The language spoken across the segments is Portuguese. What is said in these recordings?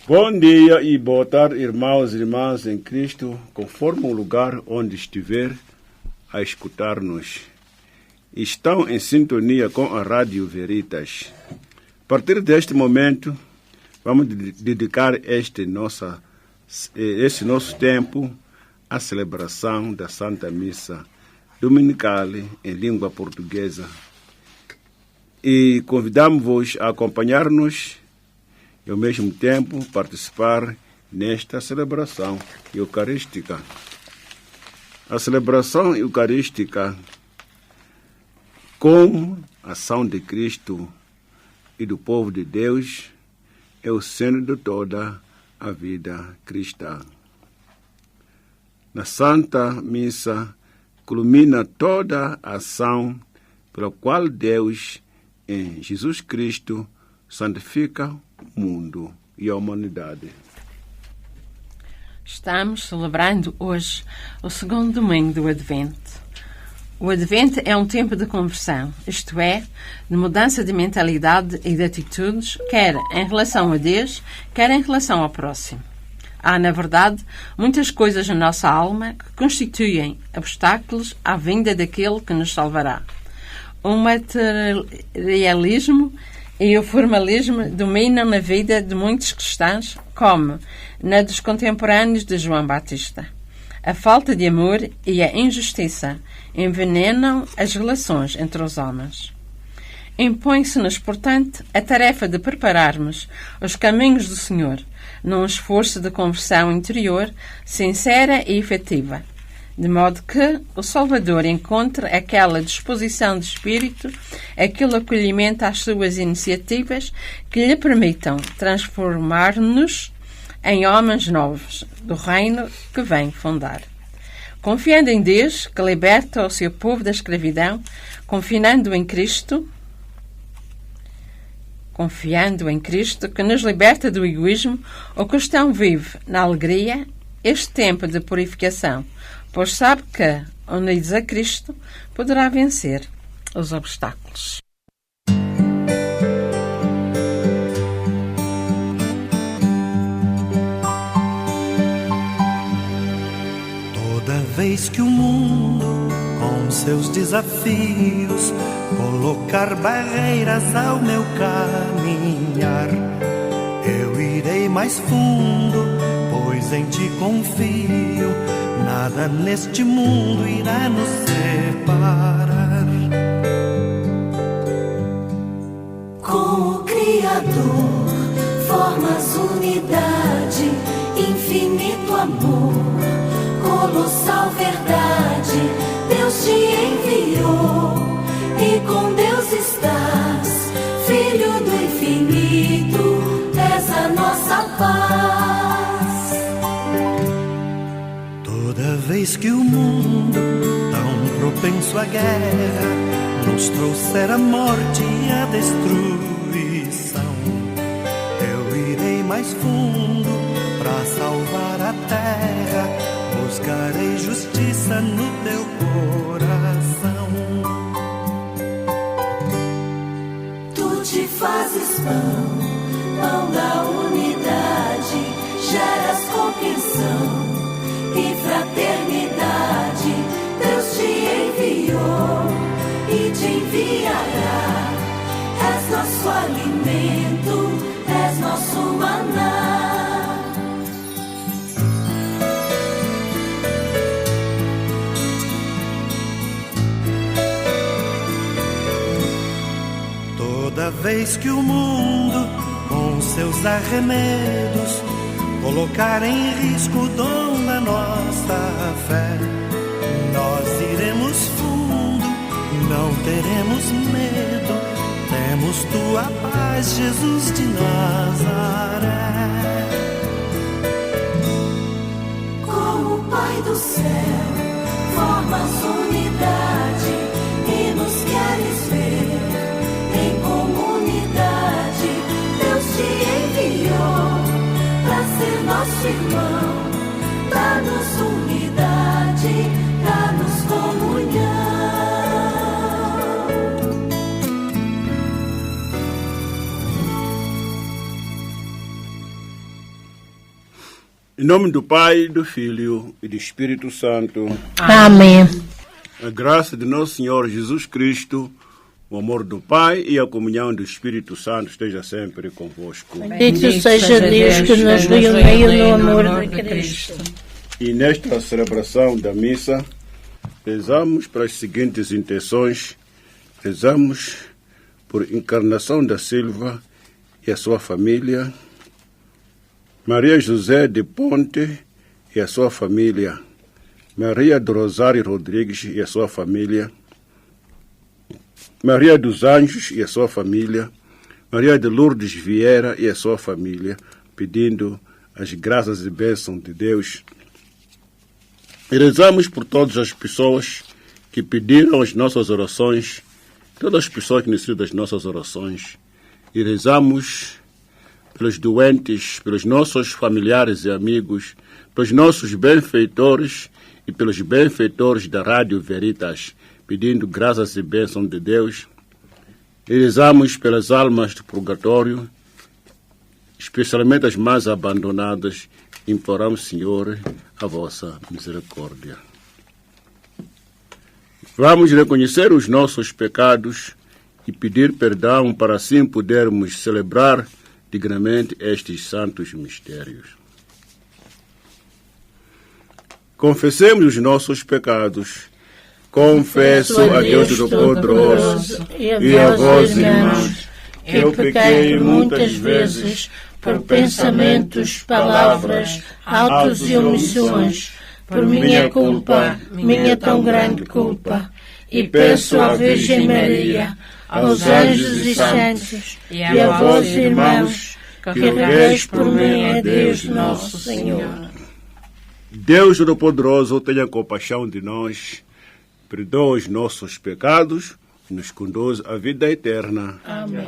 Bom dia e boa tarde, irmãos e irmãs em Cristo, conforme o lugar onde estiver a escutar-nos. Estão em sintonia com a Rádio Veritas. A partir deste momento, vamos dedicar esse nosso tempo à celebração da Santa Missa Dominical em língua portuguesa. E convidamos-vos a acompanhar-nos e, ao mesmo tempo, participar nesta celebração eucarística. A celebração eucarística, como ação de Cristo e do povo de Deus, é o centro de toda a vida cristã. Na Santa Missa, culmina toda a ação pela qual Deus, em Jesus Cristo, santifica o mundo e a humanidade. Estamos celebrando hoje o segundo domingo do Advento. O Advento é um tempo de conversão, isto é, de mudança de mentalidade e de atitudes, quer em relação a Deus, quer em relação ao próximo. Há, na verdade, muitas coisas na nossa alma que constituem obstáculos à vinda daquele que nos salvará. O materialismo e o formalismo dominam na vida de muitos cristãos, como na dos contemporâneos de João Batista. A falta de amor e a injustiça envenenam as relações entre os homens. Impõe-se-nos, portanto, a tarefa de prepararmos os caminhos do Senhor, num esforço de conversão interior sincera e efetiva, de modo que o Salvador encontre aquela disposição de espírito, aquele acolhimento às suas iniciativas que lhe permitam transformar-nos em homens novos do reino que vem fundar. Confiando em Deus, que liberta o seu povo da escravidão, confiando em Cristo, que nos liberta do egoísmo, o cristão vive na alegria este tempo de purificação, pois sabe que, unidos a Cristo, poderá vencer os obstáculos. Toda vez que o mundo, com seus desafios, colocar barreiras ao meu caminhar, eu irei mais fundo, pois em ti confio. Nada neste mundo irá nos separar. Com o Criador formas unidade, infinito amor, colossal verdade. Deus te enviou e com Deus estás, Filho do infinito, és a nossa paz. Toda vez que o mundo, tão propenso à guerra, nos trouxer a morte e a destruição, eu irei mais fundo para salvar a terra, buscarei justiça no teu coração. Tu te fazes pão da unidade, geras compreensão e fraternidade. Deus te enviou e te enviará. És nosso alimento, és nosso maná. Toda vez que o mundo, com seus arremedos, colocar em risco o dom da nossa fé, nós iremos fundo, não teremos medo, temos tua paz, Jesus de Nazaré. Como o Pai do céu, formas unidade e nos queres ver em comunidade. Deus te enviou para ser nosso irmão, dá-nos unidade, dá-nos comunhão. Em nome do Pai, do Filho e do Espírito Santo. Amém. A graça de nosso Senhor Jesus Cristo, o amor do Pai e a comunhão do Espírito Santo esteja sempre convosco. Bendito seja Deus que nos reuniu no amor de Cristo. E nesta celebração da missa, rezamos para as seguintes intenções. Rezamos por Encarnação da Silva e a sua família, Maria José de Ponte e a sua família, Maria do Rosário Rodrigues e a sua família, Maria dos Anjos e a sua família, Maria de Lourdes Vieira e a sua família, pedindo as graças e bênçãos de Deus. E rezamos por todas as pessoas que pediram as nossas orações, todas as pessoas que necessitam das nossas orações. E rezamos pelos doentes, pelos nossos familiares e amigos, pelos nossos benfeitores e pelos benfeitores da Rádio Veritas, pedindo graças e bênçãos de Deus. E rezamos pelas almas do purgatório, especialmente as mais abandonadas. Imploramos, Senhor, a vossa misericórdia. Vamos reconhecer os nossos pecados e pedir perdão para assim podermos celebrar dignamente estes santos mistérios. Confessemos os nossos pecados. Confesso a Deus Todo-Poderoso e a vós, irmãos, que eu pequei muitas vezes por pensamentos, palavras, atos e omissões, por minha culpa, minha tão grande culpa, e peço à Virgem Maria, aos anjos e santos, e a vós, irmãos, que rogueis por mim a Deus nosso Senhor. Deus Todo-Poderoso, tenha compaixão de nós, perdoa os nossos pecados e nos conduz à vida eterna. Amém.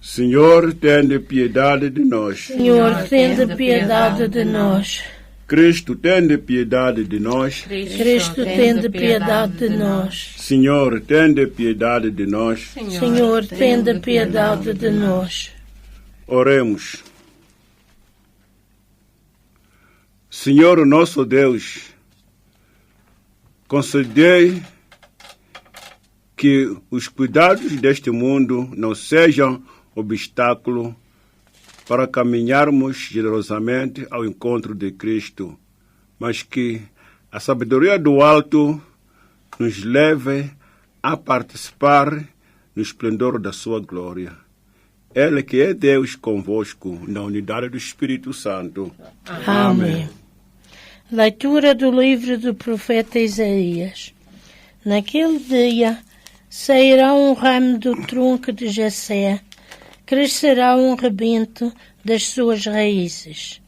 Senhor, tende piedade de nós. Senhor, tende piedade de nós. Cristo, tende piedade de nós. Cristo, tende piedade de nós. Senhor, tende piedade de nós. Senhor, tende piedade de nós. Oremos. Senhor nosso Deus, concedei que os cuidados deste mundo não sejam obstáculo para caminharmos generosamente ao encontro de Cristo, mas que a sabedoria do alto nos leve a participar no esplendor da sua glória. Ele que é Deus convosco, na unidade do Espírito Santo. Amém. Leitura do livro do profeta Isaías. Naquele dia sairá um ramo do tronco de Jessé, crescerá um rebento das suas raízes.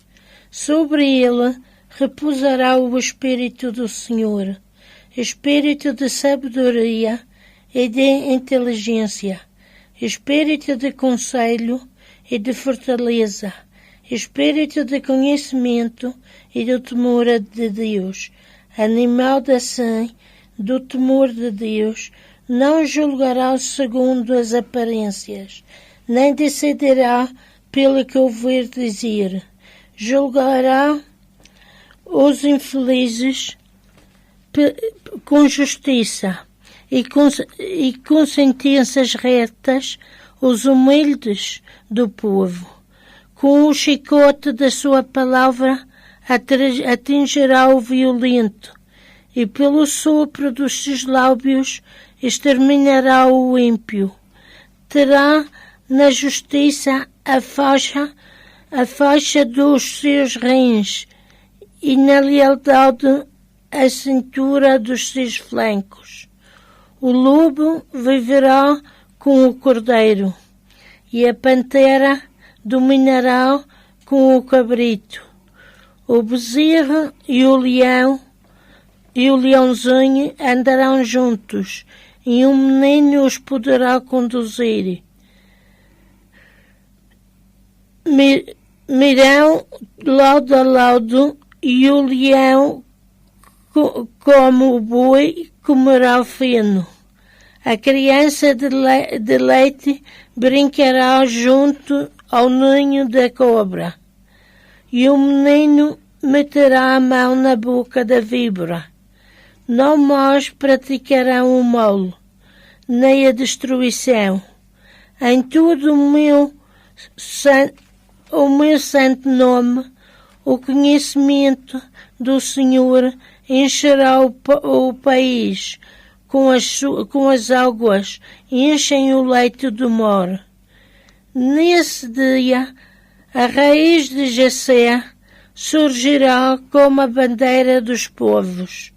Sobre ele repousará o Espírito do Senhor, Espírito de sabedoria e de inteligência, Espírito de conselho e de fortaleza, Espírito de conhecimento e do temor de Deus. Animal da ação, do temor de Deus, não julgará segundo as aparências, nem decidirá pelo que ouvir dizer. Julgará os infelizes com justiça e com sentenças retas os humildes do povo. Com o chicote da sua palavra atingirá o violento, e pelo sopro dos seus lábios exterminará o ímpio. Terá na justiça a faixa dos seus rins, e na lealdade a cintura dos seus flancos. O lobo viverá com o cordeiro, e a pantera dominará com o cabrito. O bezerro e o leãozinho andarão juntos, e um menino os poderá conduzir. Mirão lado a lado, e o leão, como o boi, comerá o feno. A criança de leite brincará junto ao ninho da cobra, e o menino meterá a mão na boca da víbora. Não mais praticarão o mal, nem a destruição. Em todo o meu santo nome, o conhecimento do Senhor encherá o país, com as águas enchem o leito do mar. Nesse dia, a raiz de Jessé surgirá como a bandeira dos povos.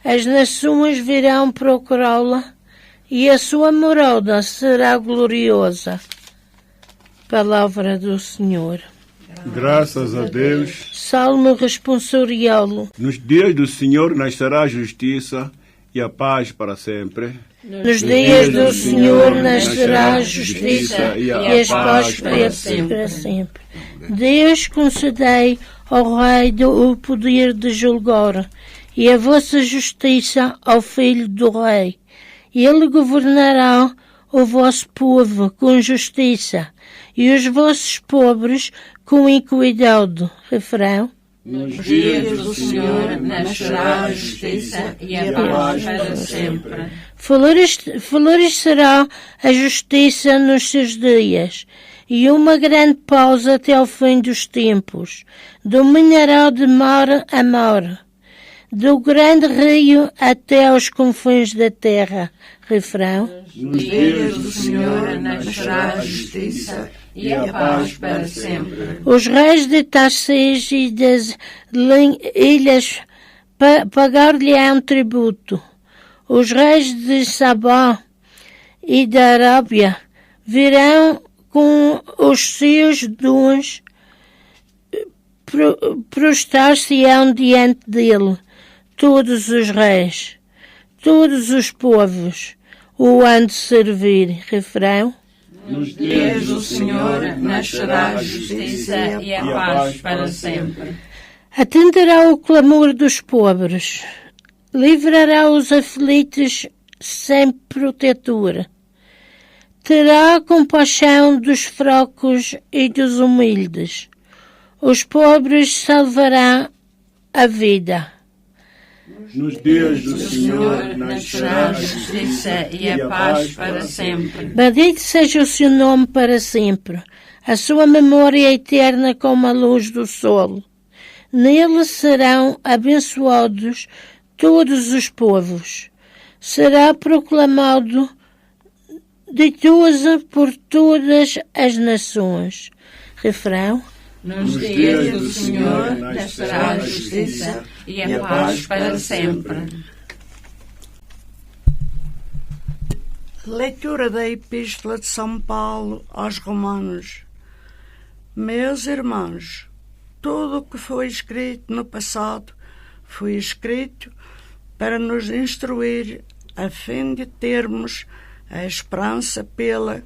As nações virão procurá-la e a sua morada será gloriosa. Palavra do Senhor. Graças a Deus. Salmo responsorial. Nos dias do Senhor nascerá a justiça e a paz para sempre. Nos dias do Senhor nascerá a justiça e a paz para sempre. Deus concedei ao Rei o poder de julgar e a vossa justiça ao Filho do Rei. Ele governará o vosso povo com justiça e os vossos pobres com equidade. Refrão. Nos dias do Senhor nascerá a justiça e a paz para sempre. Florescerá a justiça nos seus dias, e uma grande pausa até ao fim dos tempos. Dominará de mar a mar, do grande rio até aos confins da terra. Refrão. Nos dias do Senhor nascerá a justiça e a paz para sempre. Os reis de Tarsis e das ilhas pagar-lhe-ão tributo. Os reis de Sabá e da Arábia virão com os seus dons, prostrar-se-ão diante dele todos os reis, todos os povos o hão de servir. Refrão. Nos dias do Senhor nascerá a justiça e a paz para sempre. Atenderá o clamor dos pobres, livrará os aflitos sem protetor, terá compaixão dos fracos e dos humildes, os pobres salvará a vida. Nos dias do Senhor nascerá a justiça e a paz para sempre. Bendito seja o seu nome para sempre, a sua memória eterna como a luz do sol. Nele serão abençoados todos os povos. Será proclamado ditoso por todas as nações. Refrão. Nos dias do Senhor nascerá a justiça e a paz para sempre. Leitura da Epístola de São Paulo aos Romanos. Meus irmãos, tudo o que foi escrito no passado foi escrito para nos instruir, a fim de termos a esperança pela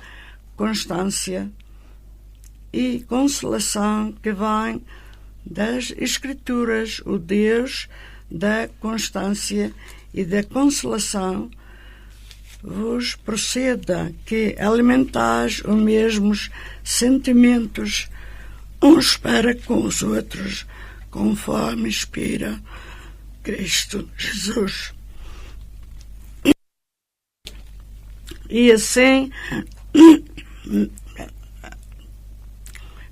constância e consolação que vem das Escrituras. O Deus da constância e da consolação vos proceda que alimentais os mesmos sentimentos uns para com os outros, conforme inspira Cristo Jesus. E assim,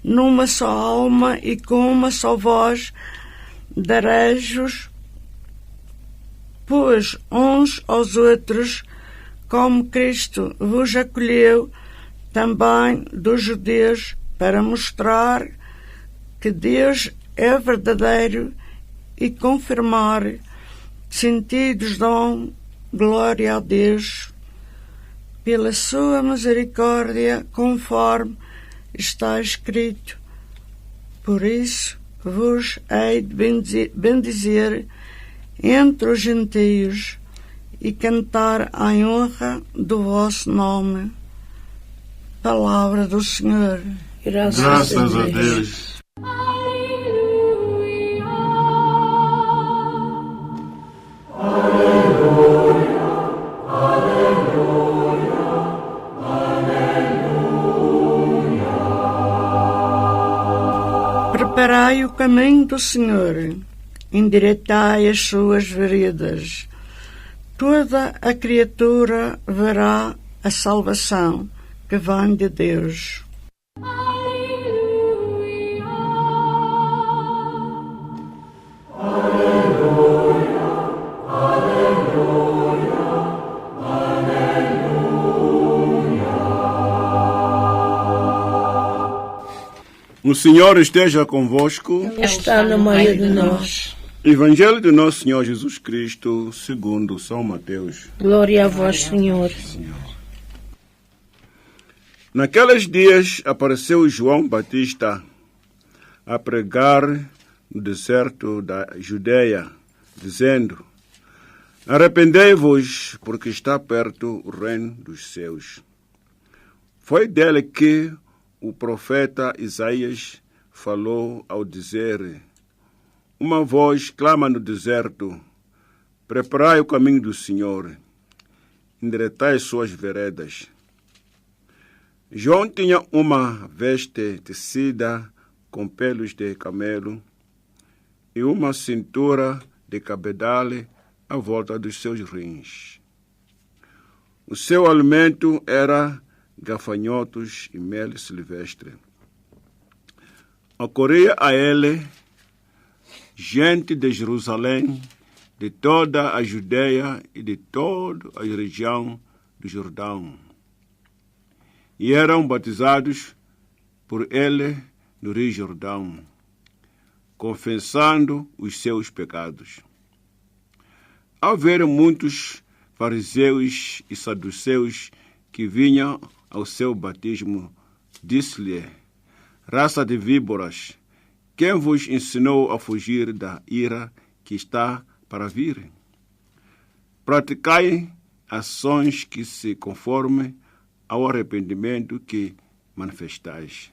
numa só alma e com uma só voz, dareis-vos, pois uns aos outros, como Cristo vos acolheu, também dos judeus, para mostrar que Deus é verdadeiro e confirmar, sentidos dão glória a Deus, pela sua misericórdia, conforme está escrito. Por isso vos hei de bendizer entre os gentios e cantar em honra do vosso nome. Palavra do Senhor. Graças a Deus. Preparai o caminho do Senhor, endireitai as suas veredas. Toda a criatura verá a salvação que vem de Deus. O Senhor esteja convosco. Está no meio de nós. Evangelho de nosso Senhor Jesus Cristo, segundo São Mateus. Glória a vós, Senhor. Naqueles dias apareceu João Batista a pregar no deserto da Judeia, dizendo: arrependei-vos, porque está perto o reino dos céus. Foi dele que o profeta Isaías falou ao dizer: uma voz clama no deserto, preparai o caminho do Senhor, endireitai suas veredas. João tinha uma veste tecida com pelos de camelo e uma cintura de cabedal à volta dos seus rins. O seu alimento era gafanhotos e mel silvestre. Ocorria a ele gente de Jerusalém, de toda a Judeia e de toda a região do Jordão, e eram batizados por ele no Rio Jordão, confessando os seus pecados. Ao ver muitos fariseus e saduceus que vinham ao seu batismo, disse-lhe: raça de víboras, quem vos ensinou a fugir da ira que está para vir? Praticai ações que se conformem ao arrependimento que manifestais.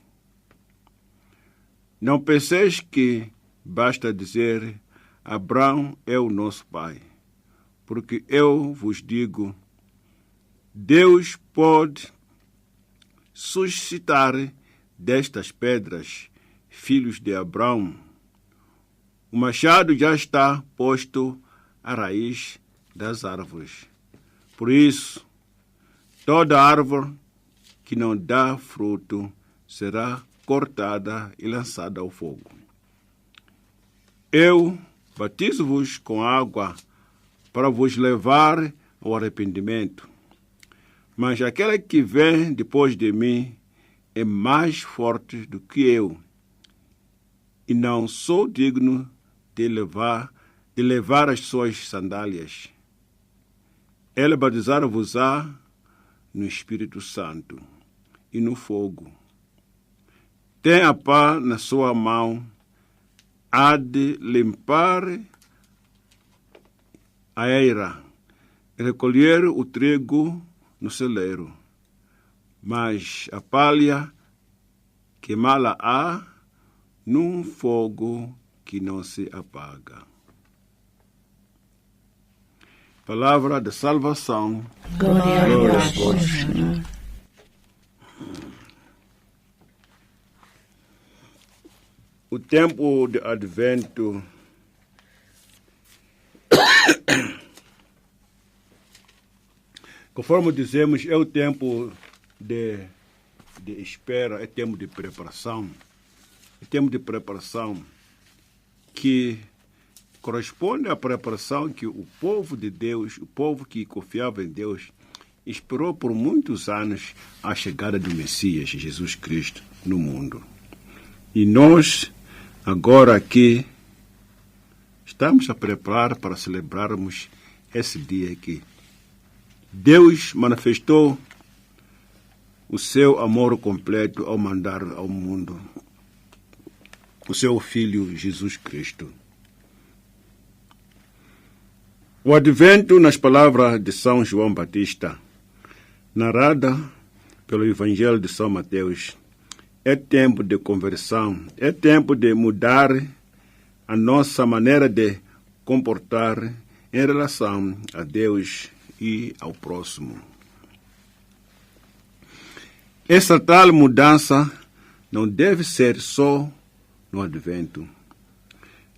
Não penseis que basta dizer: Abraão é o nosso pai, porque eu vos digo, Deus pode suscitar destas pedras filhos de Abraão. O machado já está posto à raiz das árvores. Por isso, toda árvore que não dá fruto será cortada e lançada ao fogo. Eu batizo-vos com água para vos levar ao arrependimento. Mas aquele que vem depois de mim é mais forte do que eu, e não sou digno de levar as suas sandálias. Ele batizar-vos-á no Espírito Santo e no fogo. Tem a pá na sua mão, há de limpar a eira, recolher o trigo no celeiro, mas a palha queimá-la-á num fogo que não se apaga. Palavra de salvação. Glória a vós, Senhor. O tempo de Advento conforme dizemos, é o tempo de espera, é tempo de preparação. É tempo de preparação que corresponde à preparação que o povo de Deus, o povo que confiava em Deus, esperou por muitos anos a chegada do Messias, Jesus Cristo, no mundo. E nós, agora aqui, estamos a preparar para celebrarmos esse dia aqui. Deus manifestou o seu amor completo ao mandar ao mundo o seu Filho Jesus Cristo. O Advento, nas palavras de São João Batista, narrada pelo Evangelho de São Mateus, é tempo de conversão, é tempo de mudar a nossa maneira de comportar em relação a Deus e ao próximo. Essa tal mudança não deve ser só no Advento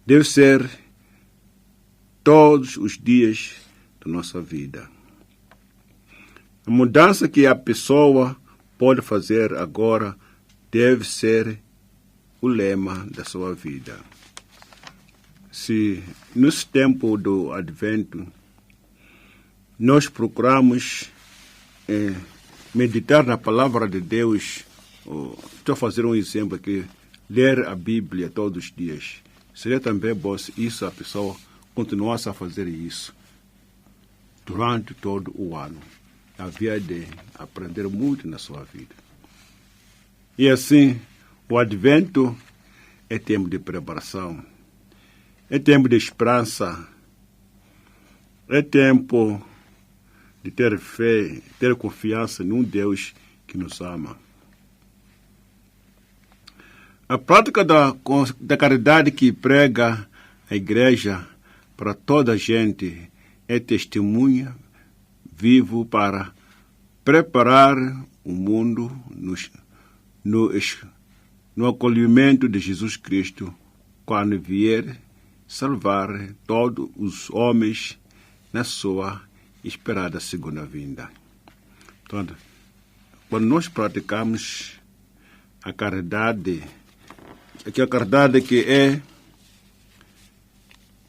deve ser todos os dias da nossa vida. A mudança que a pessoa pode fazer agora deve ser o lema da sua vida. Se nesse tempo do Advento nós procuramos meditar na palavra de Deus, estou a fazer um exemplo aqui, ler a Bíblia todos os dias, seria também bom se isso a pessoa continuasse a fazer isso durante todo o ano. Havia de aprender muito na sua vida. E assim, o Advento é tempo de preparação, é tempo de esperança, é tempo de ter fé, ter confiança num Deus que nos ama. A prática da caridade que prega a Igreja para toda a gente é testemunha vivo para preparar o mundo no acolhimento de Jesus Cristo quando vier salvar todos os homens na sua esperada segunda vinda. Portanto, quando nós praticamos a caridade, a caridade que é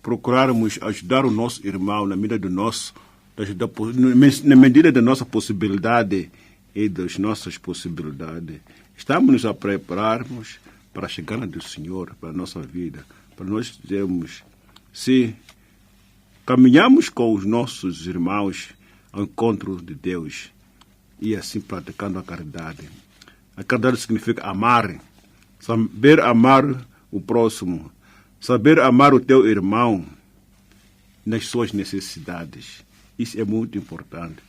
procurarmos ajudar o nosso irmão na medida da nossa possibilidade e das nossas possibilidades, estamos nos a prepararmos para a chegada do Senhor, para a nossa vida, para nós dizermos, se caminhamos com os nossos irmãos ao encontro de Deus e assim praticando a caridade. A caridade significa amar, saber amar o próximo, saber amar o teu irmão nas suas necessidades. Isso é muito importante,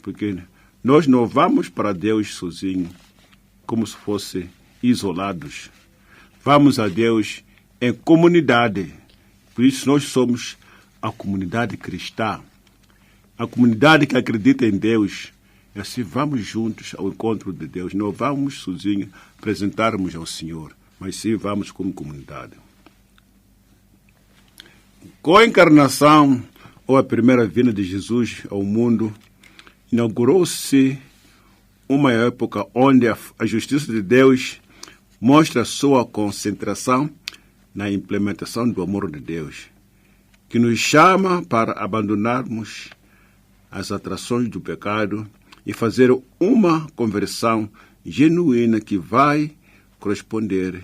porque nós não vamos para Deus sozinhos, como se fossem isolados. Vamos a Deus em comunidade. Por isso nós somos a comunidade cristã, a comunidade que acredita em Deus. E assim vamos juntos ao encontro de Deus. Não vamos sozinhos apresentarmos ao Senhor, mas sim vamos como comunidade. Com a encarnação, ou a primeira vinda de Jesus ao mundo, inaugurou-se uma época onde a justiça de Deus mostra sua concentração na implementação do amor de Deus, que nos chama para abandonarmos as atrações do pecado e fazer uma conversão genuína que vai corresponder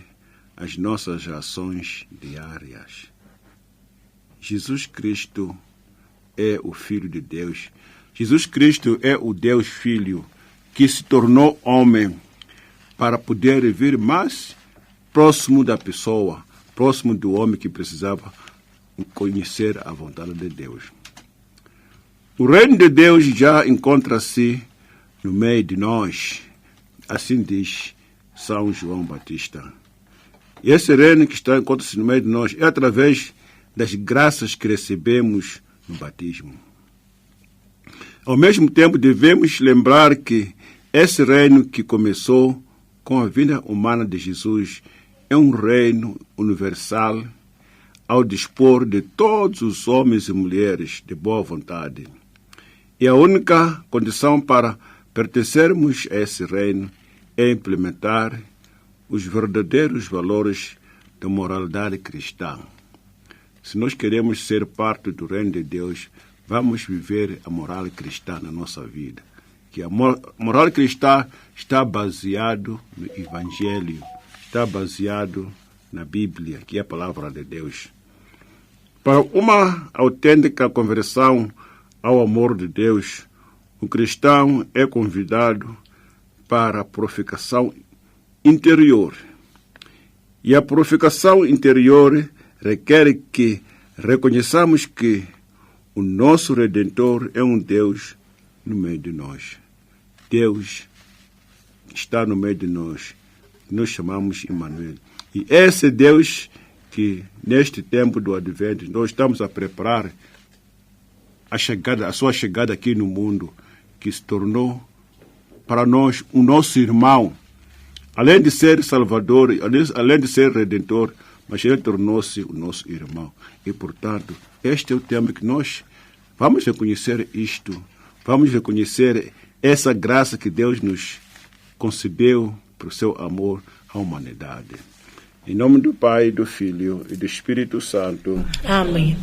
às nossas ações diárias. Jesus Cristo é o Filho de Deus. Jesus Cristo é o Deus Filho que se tornou homem para poder vir mais próximo da pessoa, próximo do homem que precisava conhecer a vontade de Deus. O reino de Deus já encontra-se no meio de nós, assim diz São João Batista. E esse reino que encontra-se no meio de nós é através das graças que recebemos no batismo. Ao mesmo tempo, devemos lembrar que esse reino que começou com a vinda humana de Jesus é um reino universal ao dispor de todos os homens e mulheres de boa vontade. E a única condição para pertencermos a esse reino é implementar os verdadeiros valores da moralidade cristã. Se nós queremos ser parte do reino de Deus, vamos viver a moral cristã na nossa vida. Que a moral cristã está baseado no Evangelho, está baseado na Bíblia, que é a palavra de Deus. Para uma autêntica conversão ao amor de Deus, o cristão é convidado para a purificação interior. E a purificação interior requer que reconheçamos que o nosso Redentor é um Deus no meio de nós. Deus está no meio de nós. Nós chamamos Emmanuel. E esse Deus que, neste tempo do Advento, nós estamos a preparar a sua chegada aqui no mundo, que se tornou para nós o nosso irmão, Além de ser Salvador, além de ser Redentor, mas Ele tornou-se o nosso irmão. E, portanto, este é o tema que nós vamos reconhecer isto. Vamos reconhecer essa graça que Deus nos concedeu por seu amor à humanidade. Em nome do Pai, do Filho e do Espírito Santo. Amém.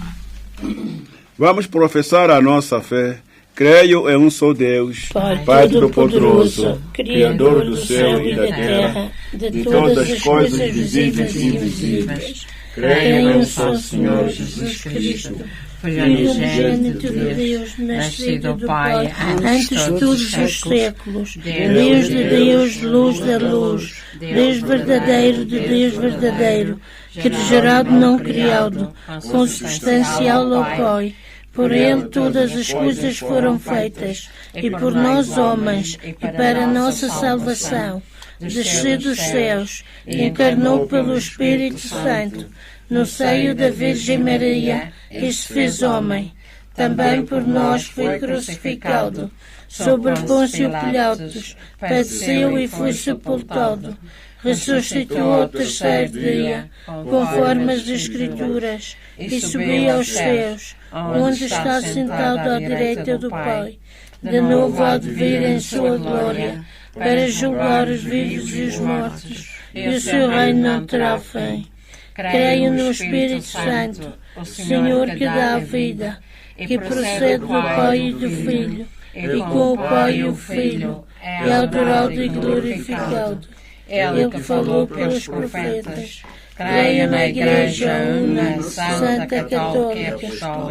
Vamos professar a nossa fé. Creio em um só Deus, Pai Todo-Poderoso, Criador do céu e da terra, de todas as coisas visíveis e invisíveis. Creio em um só Senhor Jesus Cristo, Filho unigênito de Deus, nascido do Pai, antes de todos os séculos, Deus de Deus, luz da luz, Deus verdadeiro de Deus verdadeiro, gerado não criado, consubstancial ao Pai. Por Ele todas as coisas foram feitas, e por nós homens, e para nossa salvação. Desceu dos céus, encarnou pelo Espírito Santo, no seio da Virgem Maria, e se fez homem. Também por nós foi crucificado, sobre Pôncio Pilatos, padeceu e foi sepultado. Ressuscitou ao terceiro dia, conforme as Escrituras, e subiu aos céus, onde está sentado à direita do Pai. De novo há de vir em sua glória, para julgar os vivos e os mortos, e o seu reino não terá fim. Creio no Espírito Santo, o Senhor que dá a vida, que procede do Pai e do Filho, e com o Pai e o Filho, é adorado e glorificado. Ele que falou pelos profetas. Creio na Igreja Una, Santa, Católica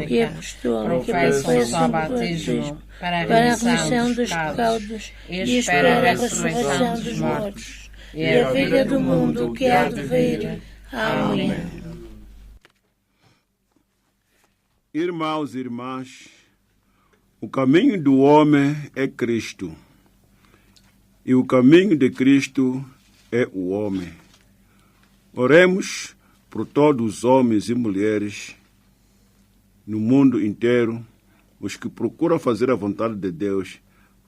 e Apostólica, que professa o batismo para a remissão dos pecados e espera a ressurreição dos mortos e a vida do mundo que há de vir. Amém. Irmãos e irmãs, o caminho do homem é Cristo, e o caminho de Cristo é o homem. Oremos por todos os homens e mulheres no mundo inteiro, os que procuram fazer a vontade de Deus,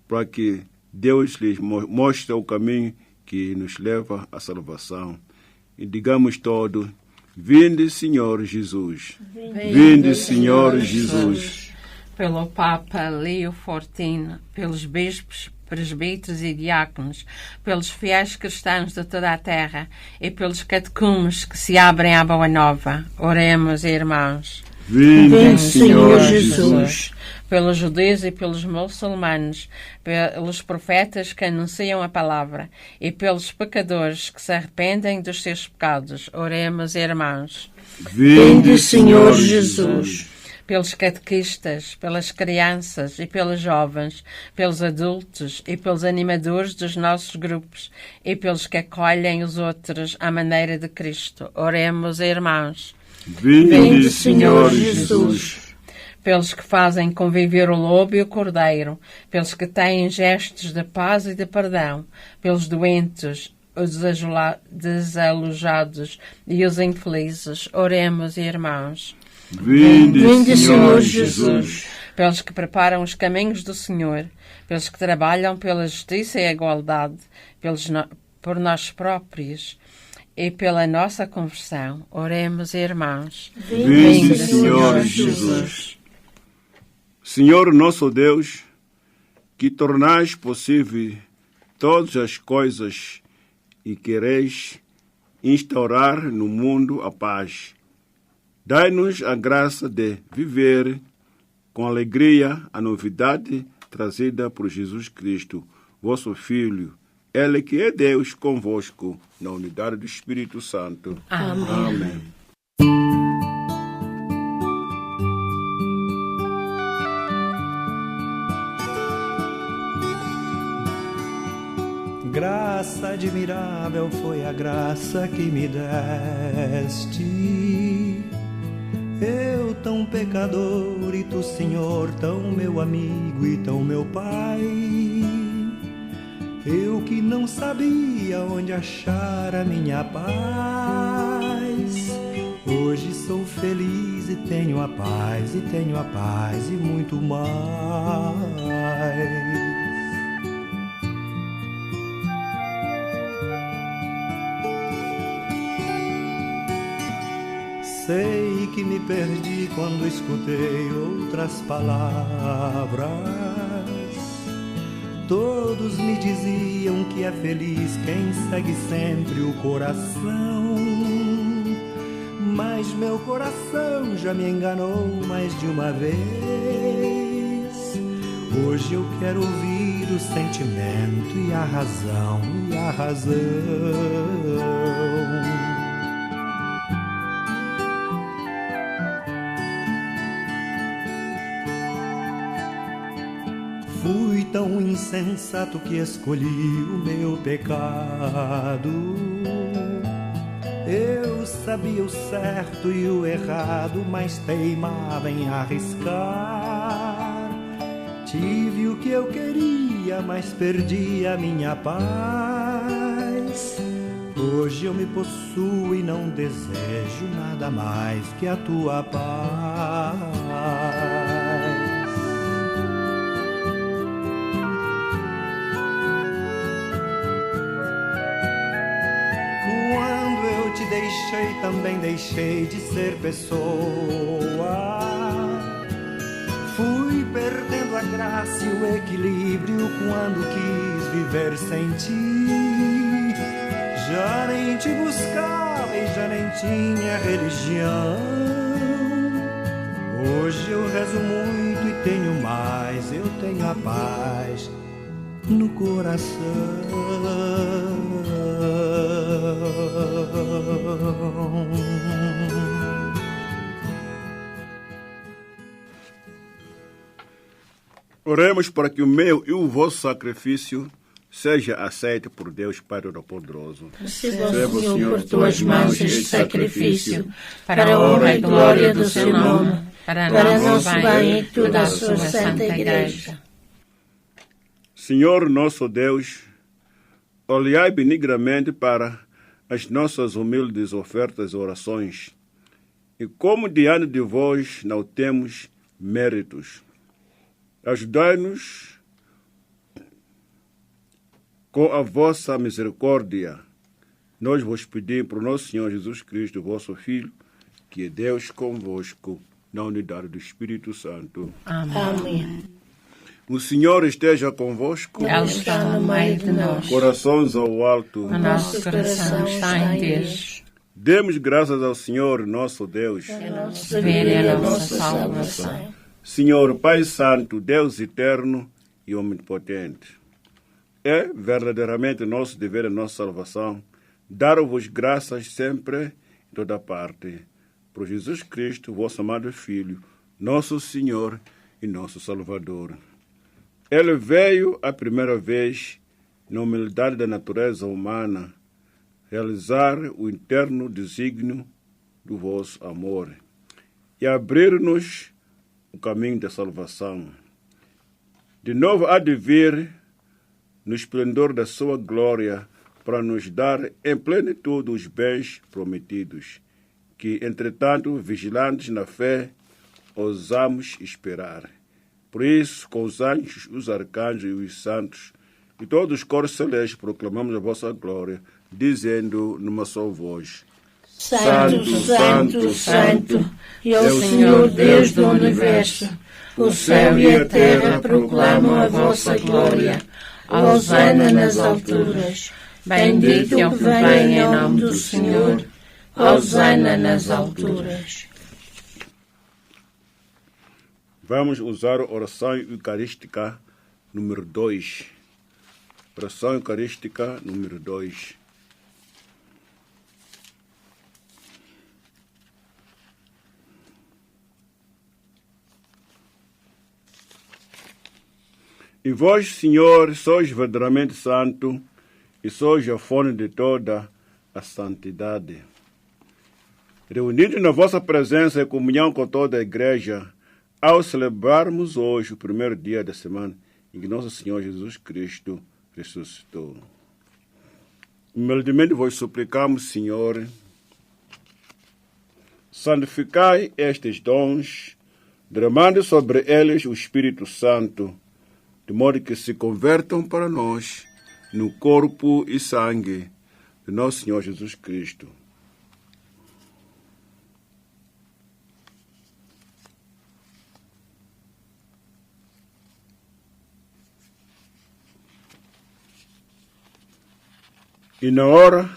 para que Deus lhes mostre o caminho que nos leva à salvação. E digamos todos: vinde, Senhor Jesus. Vinde, Senhor Jesus. Pelo Papa Leo XIV, pelos bispos, presbíteros e diáconos, pelos fiéis cristãos de toda a terra e pelos catecumes que se abrem à boa nova. Oremos, irmãos. Vinde, Senhor Jesus. Pelos judeus e pelos muçulmanos, pelos profetas que anunciam a palavra e pelos pecadores que se arrependem dos seus pecados. Oremos, irmãos. Vinde, Senhor Jesus. Pelos catequistas, pelas crianças e pelos jovens, pelos adultos e pelos animadores dos nossos grupos e pelos que acolhem os outros à maneira de Cristo. Oremos, irmãos. Vinde, Senhor Jesus. Pelos que fazem conviver o lobo e o cordeiro, pelos que têm gestos de paz e de perdão, pelos doentes, os desalojados e os infelizes. Oremos, irmãos. Vinde, Senhor Jesus. Pelos que preparam os caminhos do Senhor, pelos que trabalham pela justiça e a igualdade, por nós próprios e pela nossa conversão. Oremos, irmãos. Vinde, Senhor Jesus. Senhor nosso Deus, que tornais possível todas as coisas e quereis instaurar no mundo a paz, dai-nos a graça de viver com alegria a novidade trazida por Jesus Cristo, vosso Filho, Ele que é Deus convosco, na unidade do Espírito Santo. Amém. Amém. Graça admirável foi a graça que me deste. Eu tão pecador e tu, Senhor, tão meu amigo e tão meu Pai. Eu que não sabia onde achar a minha paz, hoje sou feliz e tenho a paz e muito mais. Sei que me perdi quando escutei outras palavras. Todos me diziam que é feliz quem segue sempre o coração. Mas meu coração já me enganou mais de uma vez. Hoje eu quero ouvir o sentimento e a razão, e a razão. Fui tão insensato que escolhi o meu pecado. Eu sabia o certo e o errado, mas teimava em arriscar. Tive o que eu queria, mas perdi a minha paz. Hoje eu me possuo e não desejo nada mais que a tua paz. Quando eu te deixei, também deixei de ser pessoa. Fui perdendo a graça e o equilíbrio quando quis viver sem ti. Já nem te buscava e já nem tinha religião. Hoje eu rezo muito e tenho mais, eu tenho a paz no coração. Oremos para que o meu e o vosso sacrifício seja aceito por Deus Pai Todo-Poderoso. Receba, Senhor, por tuas mãos este sacrifício, para a honra e glória do seu nome, para nosso bem e toda a sua santa Igreja. Senhor nosso Deus, olhai benignamente para as nossas humildes ofertas e orações, e como diante de vós não temos méritos, ajudai-nos com a vossa misericórdia. Nós vos pedimos por nosso Senhor Jesus Cristo, vosso Filho, que é Deus convosco, na unidade do Espírito Santo. Amém. O Senhor esteja convosco. Ele está no meio de nós. Corações ao alto. O nosso coração está em Deus. Demos graças ao Senhor, nosso Deus. É nosso dever e a nossa salvação. Senhor Pai Santo, Deus eterno e omnipotente, é verdadeiramente nosso dever e nossa salvação dar-vos graças sempre, em toda parte, por Jesus Cristo, vosso amado Filho, nosso Senhor e nosso Salvador. Ele veio a primeira vez, na humildade da natureza humana, realizar o interno desígnio do vosso amor e abrir-nos o caminho da salvação. De novo há de vir no esplendor da sua glória para nos dar em plenitude os bens prometidos, que, entretanto, vigilantes na fé, ousamos esperar. Por isso, com os anjos, os arcanjos e os santos, e todos os coros celestes proclamamos a vossa glória, dizendo numa só voz: Santo, Santo, Santo, é o Senhor Deus do Universo. O céu e a terra proclamam a vossa glória. Hosana nas alturas. Bendito é o que vem em nome do Senhor. Hosana nas alturas. Vamos usar a oração eucarística número 2. Oração eucarística número 2. E vós, Senhor, sois verdadeiramente santo, e sois a fonte de toda a santidade. Reunidos na vossa presença em comunhão com toda a Igreja, ao celebrarmos hoje o primeiro dia da semana em que nosso Senhor Jesus Cristo ressuscitou. Humildemente vos suplicamos, Senhor, santificai estes dons, derramando sobre eles o Espírito Santo, de modo que se convertam para nós no corpo e sangue de nosso Senhor Jesus Cristo. E na hora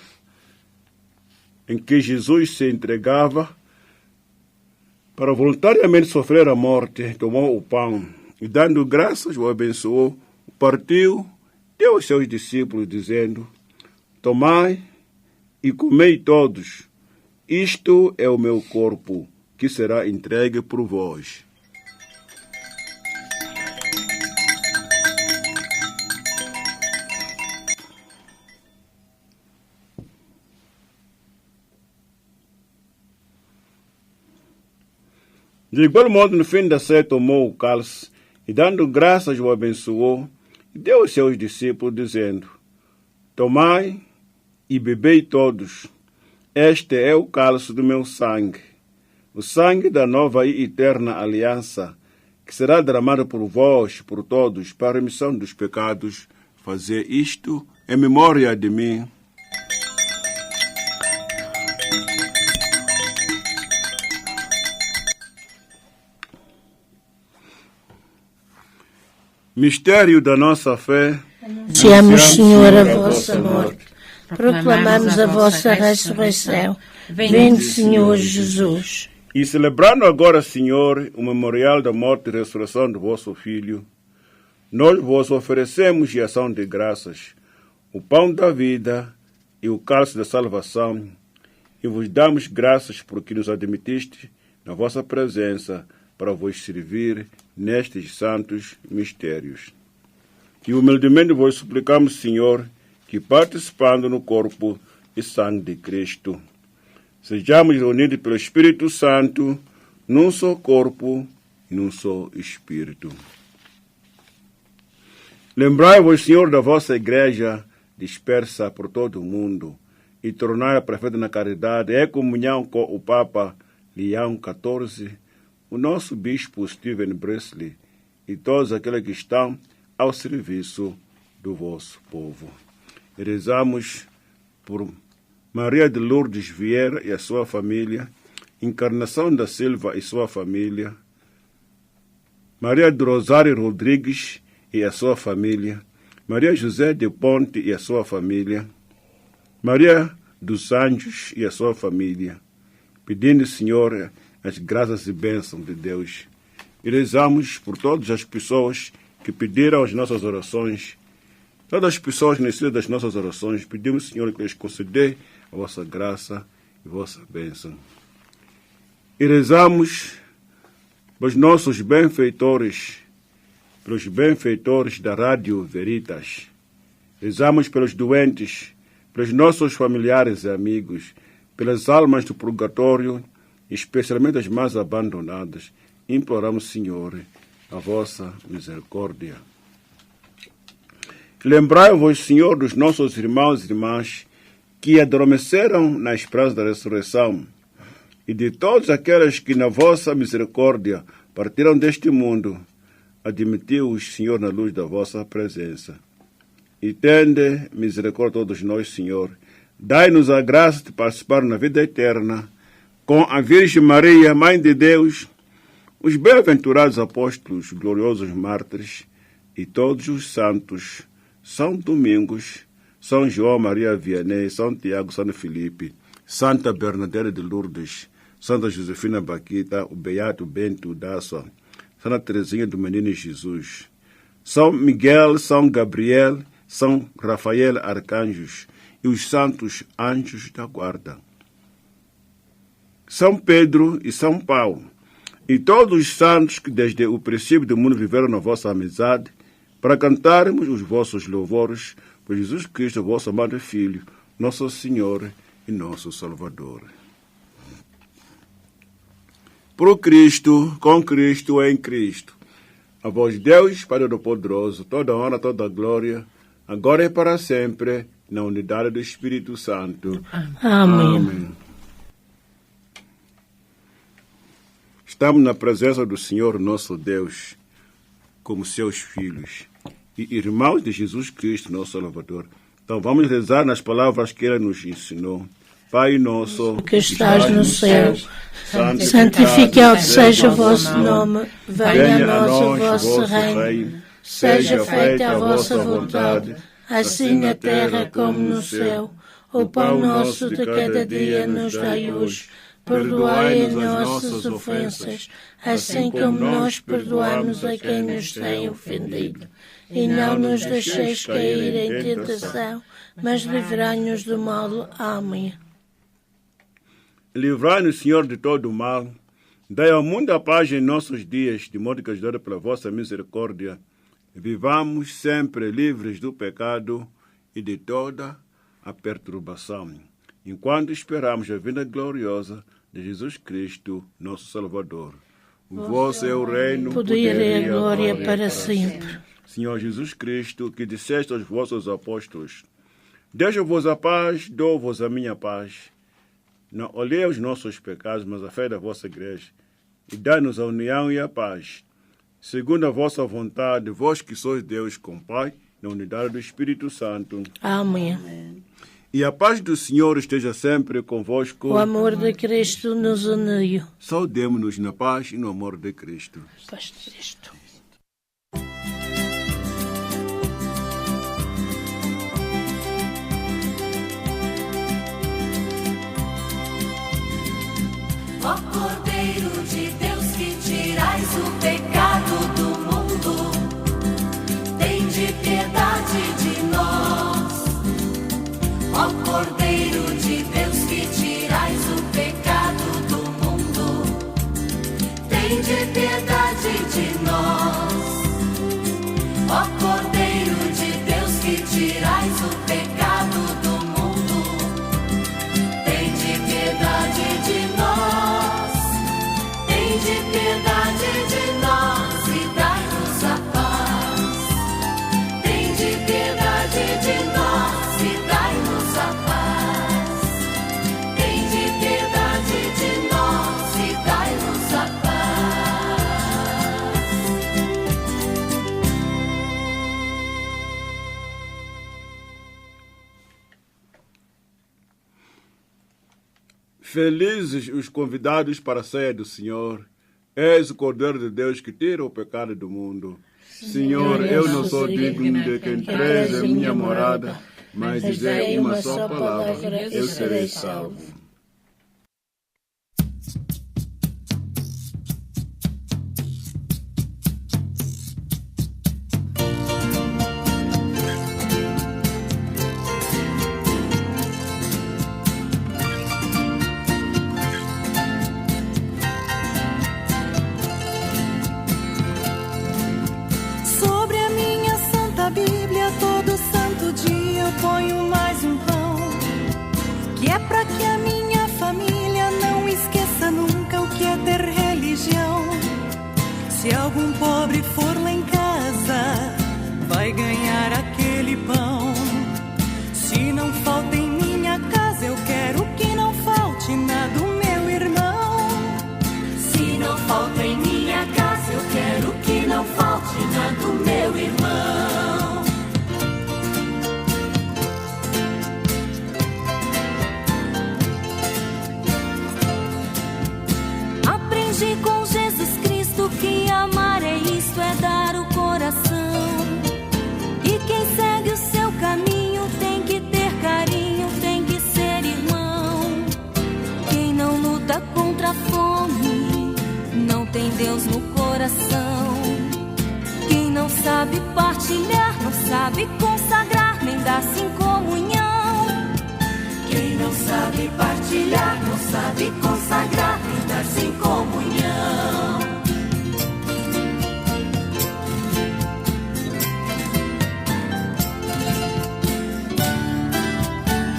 em que Jesus se entregava para voluntariamente sofrer a morte, tomou o pão e, dando graças, o abençoou, o partiu, deu aos seus discípulos, dizendo: tomai e comei todos, isto é o meu corpo, que será entregue por vós. De igual modo, no fim da ceia, tomou o cálice e, dando graças, o abençoou e deu aos seus discípulos, dizendo: tomai e bebei todos, este é o cálice do meu sangue, o sangue da nova e eterna aliança, que será derramado por vós, por todos, para a remissão dos pecados. Fazer isto em memória de mim. Mistério da nossa fé. Anunciamos, Senhor, a vossa morte. Proclamamos a vossa ressurreição. Vinde, Senhor Jesus. E celebrando agora, Senhor, o memorial da morte e ressurreição do vosso Filho, nós vos oferecemos em ação de graças o pão da vida e o cálice da salvação, e vos damos graças porque nos admitiste na vossa presença para vos servir nestes santos mistérios. E humildemente vos suplicamos, Senhor, que participando no corpo e sangue de Cristo, sejamos reunidos pelo Espírito Santo num só corpo e num só Espírito. Lembrai-vos, Senhor, da vossa igreja dispersa por todo o mundo e tornai-a perfeita na caridade, em comunhão com o Papa Leão XIV, o nosso bispo Stephen Bresley e todos aqueles que estão ao serviço do vosso povo. E rezamos por Maria de Lourdes Vieira e a sua família, Encarnação da Silva e sua família, Maria do Rosário Rodrigues e a sua família, Maria José de Ponte e a sua família, Maria dos Anjos e a sua família, pedindo, Senhor, as graças e bênçãos de Deus. E rezamos por todas as pessoas que pediram as nossas orações, todas as pessoas necessitam das nossas orações, pedimos, Senhor, que lhes conceda a vossa graça e a vossa bênção. E rezamos pelos nossos benfeitores, pelos benfeitores da Rádio Veritas. Rezamos pelos doentes, pelos nossos familiares e amigos, pelas almas do purgatório, especialmente as mais abandonadas. Imploramos, Senhor, a vossa misericórdia. Lembrai-vos, Senhor, dos nossos irmãos e irmãs que adormeceram na esperança da ressurreição e de todos aqueles que na vossa misericórdia partiram deste mundo. Admitiu-os, Senhor, na luz da vossa presença. E tende misericórdia a todos nós, Senhor. Dai-nos a graça de participar na vida eterna com a Virgem Maria, Mãe de Deus, os bem-aventurados apóstolos, gloriosos mártires e todos os santos, São Domingos, São João Maria Vianney, São Tiago, São Filipe, Santa Bernadette de Lourdes, Santa Josefina Baquita, o Beato Bento Daça, Santa Teresinha do Menino Jesus, São Miguel, São Gabriel, São Rafael Arcanjos e os santos anjos da guarda, São Pedro e São Paulo, e todos os santos que desde o princípio do mundo viveram na vossa amizade, para cantarmos os vossos louvores por Jesus Cristo, vosso amado Filho, nosso Senhor e nosso Salvador. Por Cristo, com Cristo, em Cristo. A vós, Deus, Pai Todo-Poderoso, toda honra, toda glória, agora e para sempre, na unidade do Espírito Santo. Amém. Amém. Estamos na presença do Senhor nosso Deus, como seus filhos e irmãos de Jesus Cristo, nosso Salvador. Então vamos rezar nas palavras que Ele nos ensinou. Pai nosso, que estás no céu, santificado seja o vosso nome, venha a nós o vosso reino, seja feita a vossa vontade, assim na terra como no céu. O pão nosso de cada dia nos dai hoje. Perdoai as nossas ofensas, assim como nós perdoamos a quem nos tem ofendido. E não nos deixeis cair em tentação, mas livrai-nos do mal. Amém. Livrai-nos, Senhor, de todo o mal. Dai ao mundo a paz em nossos dias, de modo que, ajudados pela vossa misericórdia, vivamos sempre livres do pecado e de toda a perturbação, enquanto esperamos a vinda gloriosa de Jesus Cristo, nosso Salvador. O vosso é o reino, poder e a glória para sempre. Senhor Jesus Cristo, que disseste aos vossos apóstolos: deixo-vos a paz, dou-vos a minha paz. Não olhei os nossos pecados, mas a fé da vossa igreja, e dai-nos a união e a paz, segundo a vossa vontade, vós que sois Deus com Pai, na unidade do Espírito Santo. Amém. E a paz do Senhor esteja sempre convosco. O amor de Cristo nos uniu. Saudemo-nos na paz e no amor de Cristo. Paz de Cristo. Ó Cordeiro de Deus, que tirais o pecado do mundo, tende piedade de nós. Ó Cordeiro de Deus, que tirais o pecado do mundo, tende piedade de nós. Ó Cordeiro de Deus, que tirais o pecado do mundo, tende piedade de nós. Tende piedade de nós e dai-nos a paz. Tende piedade de nós e dai-nos a paz. Tende piedade de nós e dai-nos a paz. Felizes os convidados para a ceia do Senhor. És o Cordeiro de Deus que tira o pecado do mundo. Senhor, eu não sou digno de que entreis em minha morada, mas dizei uma só palavra, eu serei salvo. Sobre a minha Santa Bíblia, todo santo dia eu ponho mais um pão, que é pra que a minha família não esqueça nunca o que é ter religião. Se algum pobre for lá em casa, vai ganhar aquele pão. Se não falta em minha casa, eu quero que não falte na do meu irmão. Se não falta em minha casa, eu quero que não falte na do meu irmão. Aprendi com Jesus Cristo que amar é isto, é dar o coração. E quem segue o seu caminho tem que ter carinho, tem que ser irmão. Quem não luta contra a fome não tem Deus no coração. Quem não sabe partilhar, não sabe consagrar, nem dar-se em comunhão. Quem não sabe partilhar, não sabe consagrar, nem dar-se em comunhão.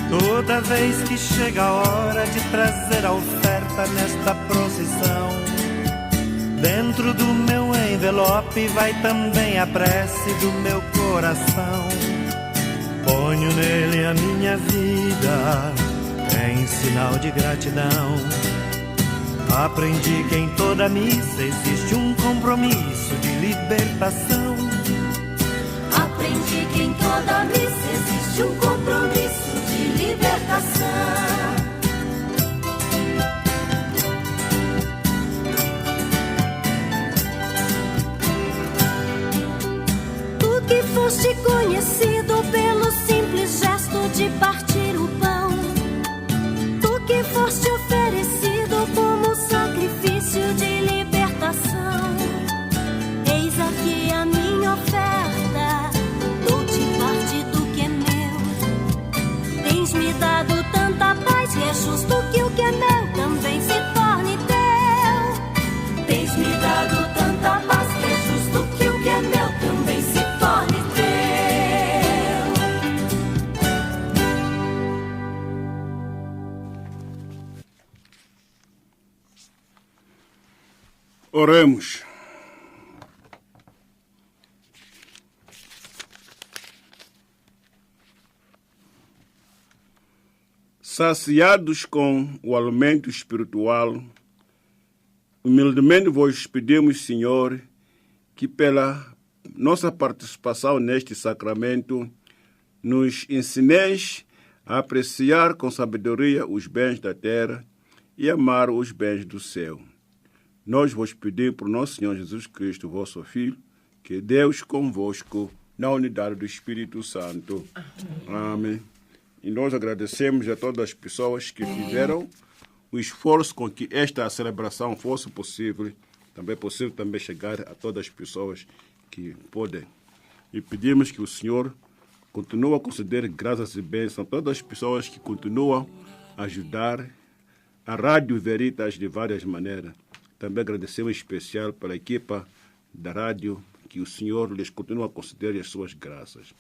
Toda vez que chega a hora de trazer a oferta nesta procissão, dentro do meu envelope vai também a prece do meu coração. Ponho nele a minha vida em sinal de gratidão. Aprendi que em toda missa existe um compromisso de libertação. Aprendi que em toda missa existe um compromisso de libertação. Tu que foste conhecido pelo Oremos. Saciados com o alimento espiritual, humildemente vos pedimos, Senhor, que pela nossa participação neste sacramento, nos ensineis a apreciar com sabedoria os bens da terra e amar os bens do céu. Nós vos pedimos por nosso Senhor Jesus Cristo, vosso Filho, que Deus convosco, na unidade do Espírito Santo. Amém. E nós agradecemos a todas as pessoas que fizeram o esforço com que esta celebração fosse possível também chegar a todas as pessoas que podem. E pedimos que o Senhor continue a conceder graças e bênçãos a todas as pessoas que continuam a ajudar a Rádio Veritas de várias maneiras. Também agradecemos em especial pela equipa da rádio, que o Senhor lhes continue a conceder as suas graças.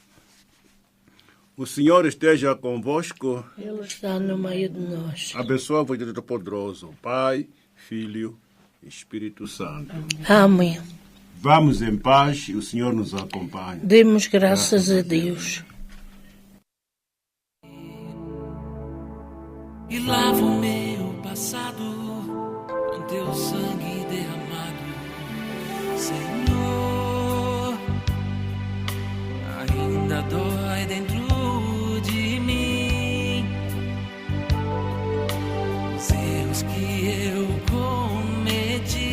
O Senhor esteja convosco. Ele está no meio de nós. Abençoa-vos, Deus Todo-Poderoso, Pai, Filho e Espírito Santo. Amém. Vamos em paz e o Senhor nos acompanhe. Demos graças a Deus. E lava o meu passado com teu sangue derramado, Senhor. Ainda dói dentro de mim os erros que eu cometi.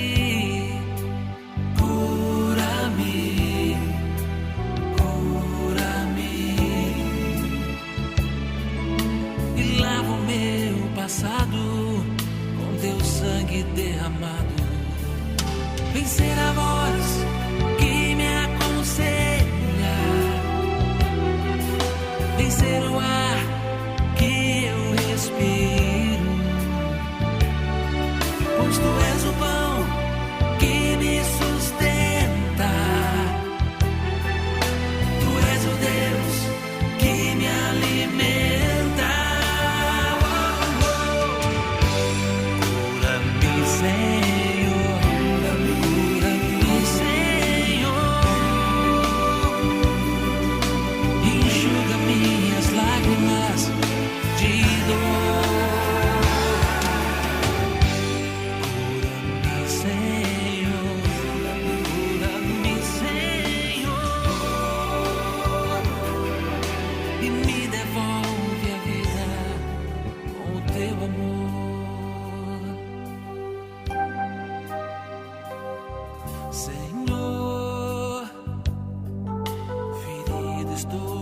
Cura-me, cura-me e lava o meu passado com teu sangue derramado. Vencer a voz que me aconselha, vencer o ar que eu respiro, pois tu és o pão que me sustenta, tu és o Deus que me alimenta. Cura-me, Senhor, cura-me, Senhor, enxuga minhas lágrimas de dor. Cura-me, Senhor, cura-me, Senhor, e me devolve a vida com o teu amor. Senhor, ferido estou